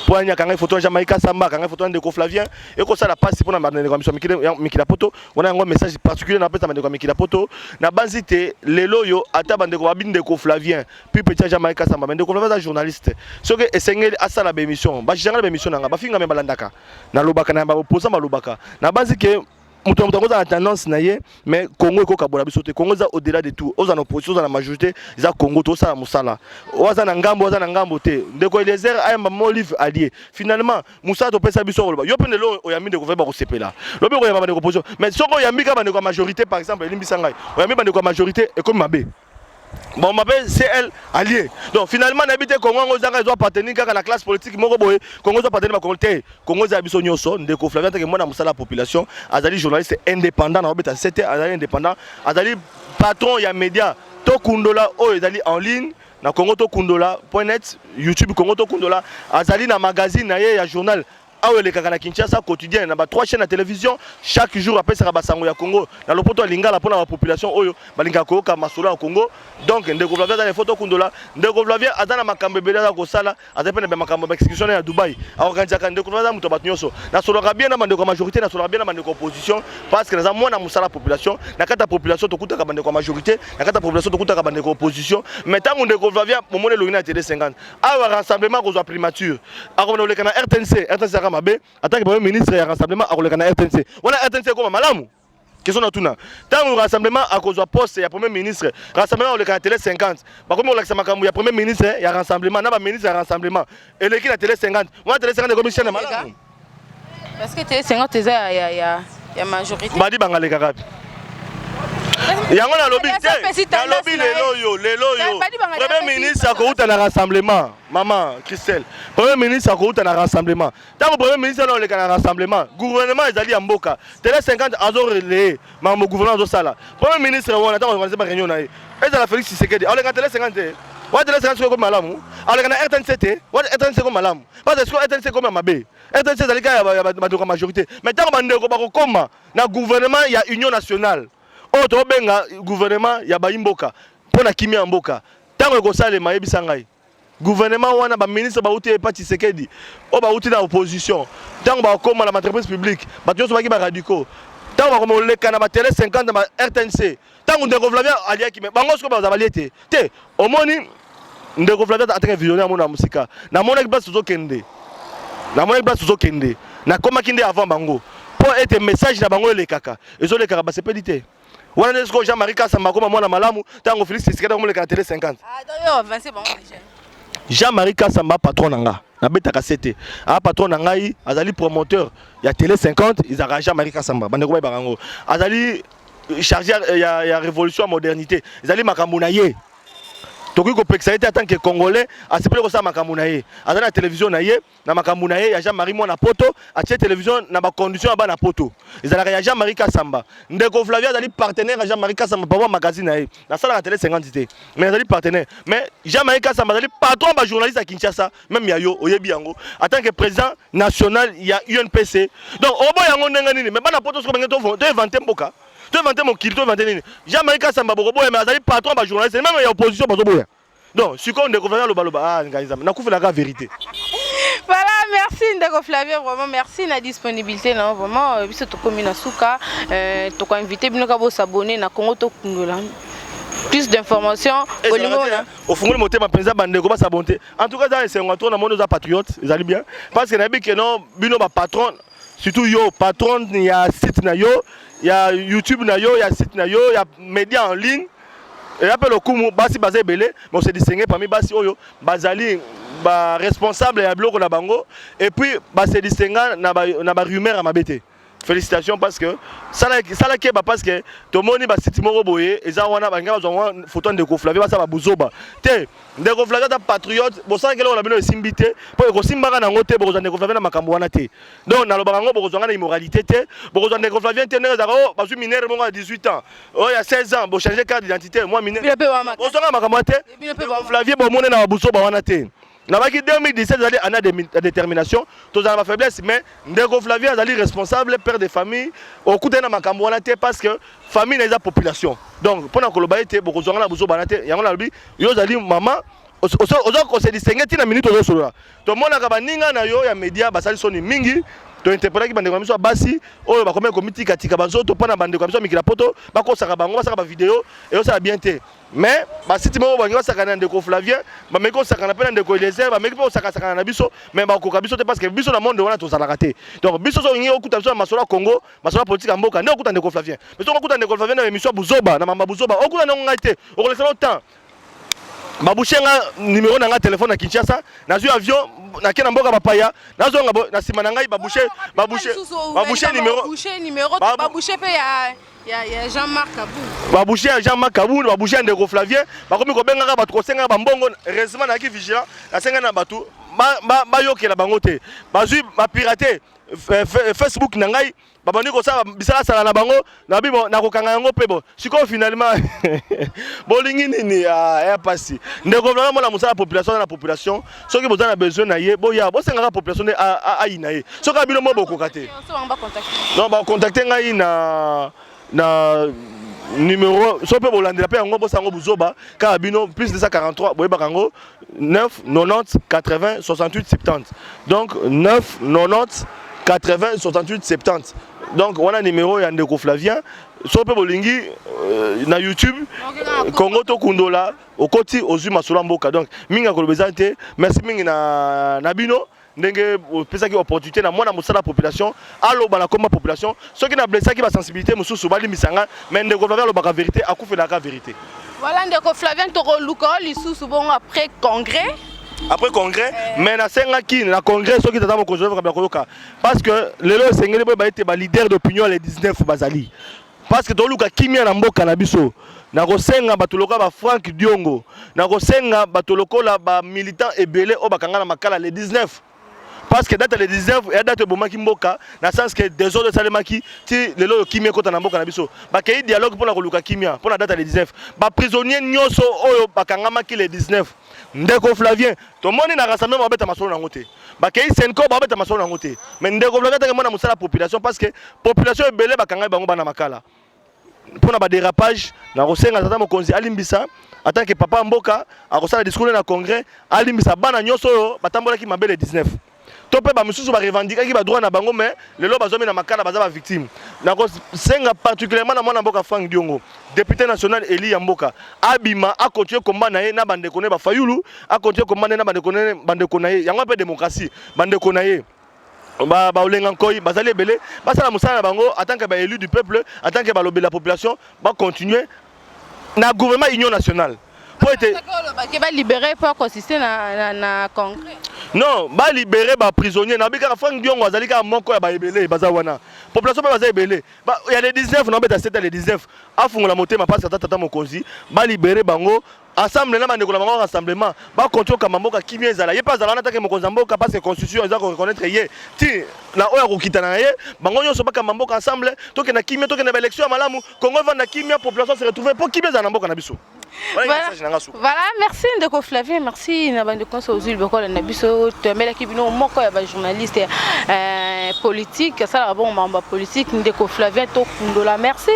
pour anya kanga photo Jamaïca Samba kanga photo ndeko Flavien et ko ça la passe pour na ndeko mission mikila poto on a un message particulier na pesa ndeko mikila poto na banzite lelo yo ata bandeko babindeko Flavien puis petit Jamaïca Samba ndeko Flavien journaliste so que esengeli asala ba émission ba janga ba émission nga ba finga me balandaka na lobaka na ba opposant ba lobaka na que mutu a tendance na ye mais Congo eko kabola biso te Congo za au-delà de tout aux en opposition dans la majorité za Congo to ça musala oza na ngambo te ndeko Eliezer ayamba mo livre allié finalement musa to pesa biso yo pende lo oyami de ko faire ba ko sepela lo be ko yamba de opposition mais soko yambi ka ba de ko majorité par exemple elimbisa ngai oyami ba de ko majorité et comme mabe bon m'appelle CL allié donc finalement n'habite Congo on doit appartenir à la classe politique moko boye Congo doit appartenir à Congo te Congo za biso nyoso ndeko Flavien que moi na musala population azali journaliste indépendant na obeta 7 azali indépendant azali patron ya média to kundola o ezali en ligne na Congo to kundola.net YouTube Congo to kundola azali na magazine na ye ya journal awe le kaka na Kinshasa quotidien na ba 3 chaînes de télévision chaque jour après ça ba sango ya Congo na lopoto lingala pour la population oyo balinga ko ka masolo au Congo donc ndeko Flavien dans les photos kundola ndeko Flavien azana makambe bela ko sala azapena be makambe exécution ya Dubai a organiser ka ndeko Flavien muto batunyoso na solo ka bien na mandeko majorité na solo bien na mandeko opposition parce que na mona musala population na kata population to kuta ka bandeko majorité na kata population to kuta ka bandeko opposition mais tant ndeko Flavien momone lo ina télé 50 awa rassemblement ko zo primature a ko le kana RTNC mabe attaque premier ministre ya rassemblement akoleka na RTNC wana RTNC ko malamu question na tuna tant rassemblement à cause du poste ya premier ministre rassemblement au la télé 50 ba comme la makambu ya premier ministre ya rassemblement na ba ministre ya rassemblement et l'équipe la télé 50 moi télé 50 comme chaîne malamu parce que télé 50 ya majorité badi bangale kakapi yango na lobby te na lobby lelo yo premier ministre akouta na rassemblement maman Christelle premier ministre akouta na rassemblement tant que premier ministre na le na rassemblement gouvernement ezali ya mboka télé 50 azo relayer maman gouvernement azo sala premier ministre wana tant on va réunion na ezala Félix Tshisekedi ale ka télé 50 wa télé 50 ko malamu ale ka na RTNC wa RTNC ko malamu parce que RTNC ko mabe RTNC ezali ka ya majorité mais tant que bandeko ba ko koma na gouvernement ya union nationale o to benga gouvernement ya baimboka pona kimia mboka tango ko sale mayebisa ngai gouvernement wana ba ministre ba uti pa Tshisekedi o ba uti na opposition tango ba koma na entreprise publique ba tioso ba ki ba radicaux tango ba ko leka na ba télé 50 ba RTNC tango ndeko Flavien alia ki me bango sko ba za baliete te omoni ndeko Flavien ataka visionnaire mona musika na mona ki baso kende na mona ki baso kende na koma kinde avant bango pour être message na bango le kaka ezo le kaka ba sepedité wana nesko Jean-Marie Kasamba koma mwana malamu tango Félix Tshisekedi comme le ka télé 50 ah donc avancer bon déjà Jean-Marie Kasamba patron nanga na betaka CT a patron nanga yi azali promoteur ya télé 50 ils a Jean-Marie Kasamba bande ko ba bango azali chargé ya révolution modernité azali makambo na ye toki ko pexalité en tant que congolais a sepele ko sa makambo na ye azali na télévision na ye na makambo na ye ya Jean-Marie mwana poto a tie télévision na ba condition ba na poto ezalaka ya Jean-Marie Kasamba ndeko Flavien azali partenaire ya Jean-Marie Kasamba ba magazine na ye na sala la télé 50 té mais azali partenaire mais Jean-Marie Kasamba azali patron ba journaliste à Kinshasa même ya yo oyebi yango en tant que président national ya UNPC donc obo yango ndenga nini mais ba na poto so benga to inventer mboka tu inventer mon kilo, tu inventer nini. Jean-Marie Kasamba Bobo, mais azali patron ba journaliste, même il y a opposition ba boya. Donc, si on découvre le baloba, ah ngaiza, na kufa la vérité. Voilà, merci Ndeko Flavien, vraiment merci la disponibilité non vraiment biso to komina suka to ko inviter bino ka bo s'abonner na Congo to kundola. Plus d'informations au niveau là. Au fond le motema penza bandeko ba s'abonner. En tout cas dans c'est un tour na mono za patriote, ils allaient bien parce que na bi que non bino ba patron surtout yo patron il y a site na yo, il y a YouTube na yo, il y a site na yo, il y a médias en ligne. Et après le coup basi basé belé, mais on s'est distingué parmi basi oyo bazali ba responsable ya bloc na bango et puis ba se distinguer na ba rumeur à mabete. Félicitations parce que ça la keba parce que to moni ba site moko boye eza wana ba ngaba zo photo Ndeko Flavien ba sa ba buzoba te Ndeko Flavien ta patriote bo sa kelo na bino simbité po ko simbaka na ngote bo zo Ndeko Flavien na makambo wana te donc na loba ngo bo zo ngana immoralité te bo zo Ndeko Flavien te neza ko ba su minere monga 18 ans oh il y a 16 ans bo changer carte d'identité moi minere bo zo ngana makambo te Ndeko Flavien bo mona na buzoba wana te. Na baki 2017 allait en a de détermination, tous dans ma faiblesse, mais Ndeko Flavien est responsable, père de famille, au coup de na makambo wana te parce que famille n'est pas population. Donc pour na koloba été beaucoup zonga na buzo banate, yango na lobi yo zali maman ozo se distinguer tina minute ozo solo. To mona ka baninga na yo ya media basali soni mingi. To interpréter bande comme ça basi oyo ba comme comité katika bazo to pana bande comme ça mikila poto ba ko saka bango ba saka ba vidéo et ça bien té mais ba siti mo bango saka na Ndeko Flavien ba meko saka na pena Ndeko Eliezer ba meko saka na biso mais ba ko kabiso te parce que biso na monde wana to sala raté donc biso so ngi okuta biso masolo Congo masolo politique mboka ne okuta Ndeko Flavien mais to okuta Ndeko Flavien na émission buzoba na mama buzoba okuta na ngaite o ko laisser longtemps babushenga numéro na nga téléphone na Kinshasa na zu avion na kena mboka bapaya na zo na sima na ngai babushe numéro babushe pe ya Jean-Marc Kabou Jean-Marc Kabou babushe Ndeko Flavien bakomi ko benga ba ko senga ba mbongo heureusement na ki vigilant na senga na batu ba yokela bango te bazui ba pirater Facebook na ngai babandi ko sa bisala sala na bango na bibo na ko kanga yango pebo siko finalement bolingi nini ya pasi Ndeko Flavien mo la musala population soki bozana besoin na ye boya bo senga population a ina ye soki bino mo boko kate non ba contacter ngai na numéro so pe bolandela pe yango bosango buzoba ka bino plus de 143 boyeba kango 9 90 80 68 70 donc 9 90 80 68 70 donc on a numéro ya Ndeko Flavien so pe bolingi na YouTube Congo to kundola okoti ozui masolo mboka donc minga kolobeza te merci mingi na bino ndenge opesaki opportunité na mwana mosala population aloba na komba population soki na blessaki ba sensibilité mosusu balimisanga mais ndeko Flavien alobaka vérité akufelaka vérité. Voilà ndeko Flavien tokoluka lisusu bon après congrès. Après congrès, mais na senga ki na congrès soki tata mokonzi Joseph Kabila koyoka parce que lelo sengeli boy ba été ba leader d'opinion les 19 bazali. Parce que toluka kimia na mboka na biso na kosenga batoloka ba Frank Diongo na kosenga batolokola ba militant ebele o bakanga na makala les 19 parce que date les 19 et date bomaki mboka na sens que désordre salemaki ti lelo kimia kota na mboka na biso ba kei dialogue pour na koluka kimia pour na date les 19 ba prisonnier nyonso oyo bakanga maki les 19 ndeko Flavien to moni na rassemblement ba beta masolo na ngote ba kei senko ba beta masolo na ngote mais ndeko Flavien ta mona musala population parce que population ebele bakanga bango bana makala pour na ba dérapage na kosenga tata mokonzi alimbisa en tant que papa mboka a kosala discours na congrès alimbisa bana nyonso oyo batambola ki mabele 19 topé ba misusu ba revendiquer ki ba droit na bango mais lelo bazomi na makala baza ba victime na kosenga particulièrement na mwana mboka Frank Diongo député national Eli Yamboka abima a continuer combat na ye na bande koné ba fayulu a continuer combat na bande koné yango pe démocratie bande koné ba olenga koy bazali belé basala musala bango en tant que ba élu du peuple en tant que ba lobby la population ba continuer na gouvernement union nationale pour être qui va libérer pour consister na congrès. Non, ba libérer ba prisonnier na bika Frank Diongo azali ka moko ya ba ebele baza wana population ba baza ebele ba il y a les 19 na beta 7 les 19 afungola motema passe tata mokonzi ba libérer bango ensemble na bandeko na bango rassemblement ba contrôle ka mamboka kimia ezala ye pas zala na taka mokonzi mboka parce que constitution eza ko reconnaître ye ti na oya ko kitana na ye bango nyonso ba ka mamboka ensemble toke na kimia toke na ba élection malamu Congo va na kimia population se retrouver pour kimia za na mboka na biso. Voilà, merci ndeko Flavien, merci na bande konso ozul bekola na biso tembela ki bino moko ya ba journaliste politique ça la bon mamba politique ndeko Flavien to kundola merci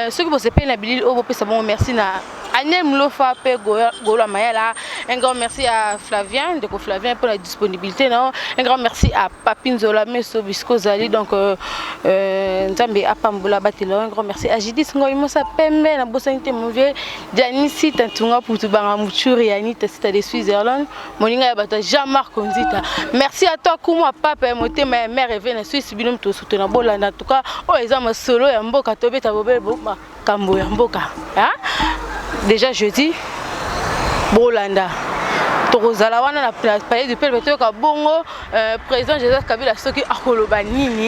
ceux qui bosse pe na bilil o bopesa bon merci na Anel Mlofa pe Gola Mayala un grand merci à Flavien ndeko Flavien pour la disponibilité non un grand merci à Papine Zola Meso Bisco Zali donc Nzambe apambola batelo un grand merci à Jidis Ngoimo sa pembe na bosante mon vieux Janice Tantunga pour tubanga muchuri yanita sita de Switzerland moninga ya bata Jean-Marc Konzita merci à toi kuma papa moté ma mère est venue Suisse binum to soutenir bolanda en tout cas o ezama solo ya mboka tobeta bobel bomba kambo ya mboka hein déjà jeudi bolanda tokozala wana na palais du peuple toyoka bongo président Joseph Kabila soki akoloba nini